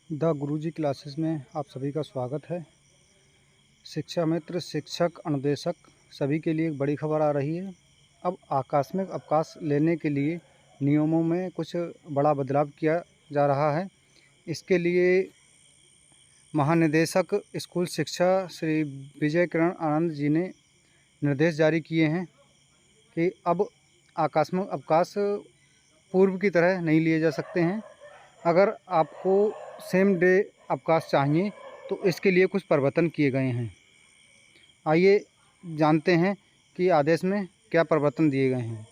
The Guruji classes में आप सभी का स्वागत है। शिक्षा मित्र, शिक्षक, अनुदेशक सभी के लिए एक बड़ी खबर आ रही है। अब आकस्मिक अवकाश लेने के लिए नियमों में कुछ बड़ा बदलाव किया जा रहा है। इसके लिए महानिदेशक स्कूल शिक्षा श्री विजय किरण आनंद जी ने निर्देश जारी किए हैं कि अब आकस्मिक अवकाश पूर्व की तरह नहीं लिए जा सकते हैं। अगर आपको सेम डे अवकाश चाहिए तो इसके लिए कुछ परिवर्तन किए गए हैं। आइए जानते हैं कि आदेश में क्या परिवर्तन दिए गए हैं।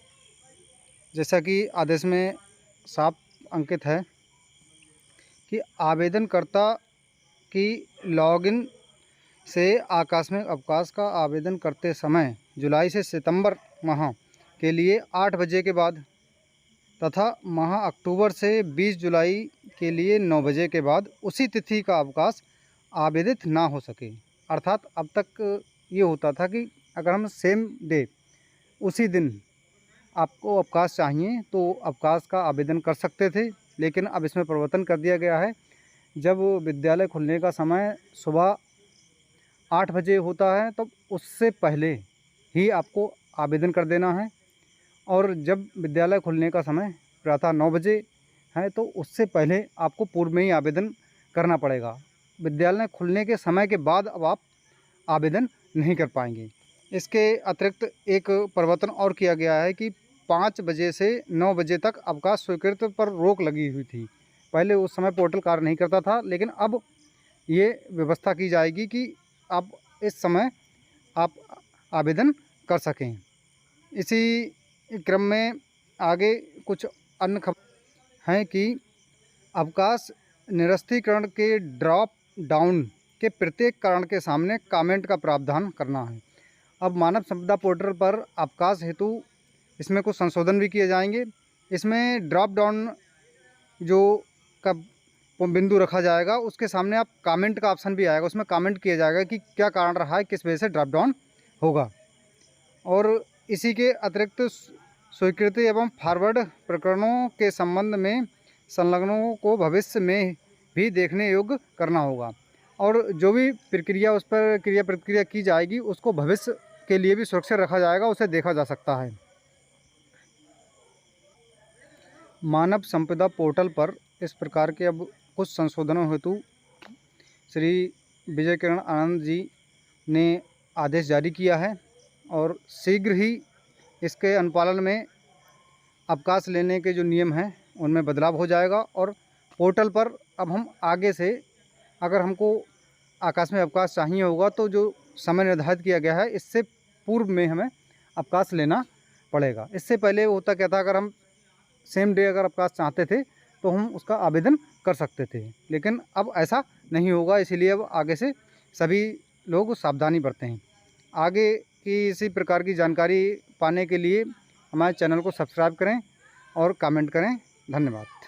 जैसा कि आदेश में साफ अंकित है कि आवेदनकर्ता की लॉगिन से आकस्मिक अवकाश का आवेदन करते समय जुलाई से सितंबर माह के लिए 8 बजे के बाद तथा माह अक्टूबर से 20 जुलाई के लिए 9 बजे के बाद उसी तिथि का अवकाश आवेदित ना हो सके। अर्थात अब तक ये होता था कि अगर हम सेम डे उसी दिन आपको अवकाश चाहिए तो अवकाश का आवेदन कर सकते थे, लेकिन अब इसमें परिवर्तन कर दिया गया है। जब विद्यालय खुलने का समय सुबह 8 बजे होता है तब उससे पहले ही आपको आवेदन कर देना है, और जब विद्यालय खुलने का समय प्रातः 9 बजे है तो उससे पहले आपको पूर्व में ही आवेदन करना पड़ेगा। विद्यालय खुलने के समय के बाद अब आप आवेदन नहीं कर पाएंगे। इसके अतिरिक्त एक परिवर्तन और किया गया है कि 5 बजे से 9 बजे तक अवकाश स्वीकृत पर रोक लगी हुई थी। पहले उस समय पोर्टल कार्य नहीं करता था, लेकिन अब ये व्यवस्था की जाएगी कि आप इस समय आप आवेदन कर सकें। इसी क्रम में आगे कुछ अन्य खबर हैं कि अवकाश निरस्तीकरण के ड्रॉप डाउन के प्रत्येक कारण के सामने कमेंट का प्रावधान करना है। अब मानव संपदा पोर्टल पर अवकाश हेतु इसमें कुछ संशोधन भी किए जाएंगे। इसमें ड्रॉप डाउन जो का बिंदु रखा जाएगा उसके सामने आप कमेंट का ऑप्शन भी आएगा, उसमें कमेंट किया जाएगा कि क्या कारण रहा है, किस वजह से ड्रॉप डाउन होगा। और इसी के अतिरिक्त स्वीकृति एवं फॉरवर्ड प्रकरणों के संबंध में संलग्नों को भविष्य में भी देखने योग्य करना होगा, और जो भी प्रक्रिया उस पर क्रिया प्रतिक्रिया की जाएगी उसको भविष्य के लिए भी सुरक्षित रखा जाएगा, उसे देखा जा सकता है। मानव संपदा पोर्टल पर इस प्रकार के अब कुछ संशोधनों हेतु श्री विजय किरण आनंद जी ने आदेश जारी किया है, और शीघ्र ही इसके अनुपालन में अवकाश लेने के जो नियम हैं उनमें बदलाव हो जाएगा। और पोर्टल पर अब हम आगे से अगर हमको आकस्मिक अवकाश चाहिए होगा तो जो समय निर्धारित किया गया है इससे पूर्व में हमें अवकाश लेना पड़ेगा। इससे पहले होता क्या था, अगर हम सेम डे अगर अवकाश चाहते थे तो हम उसका आवेदन कर सकते थे, लेकिन अब ऐसा नहीं होगा। इसीलिए अब आगे से सभी लोग सावधानी बरतें। आगे की इसी प्रकार की जानकारी पाने के लिए हमारे चैनल को सब्सक्राइब करें और कमेंट करें। धन्यवाद।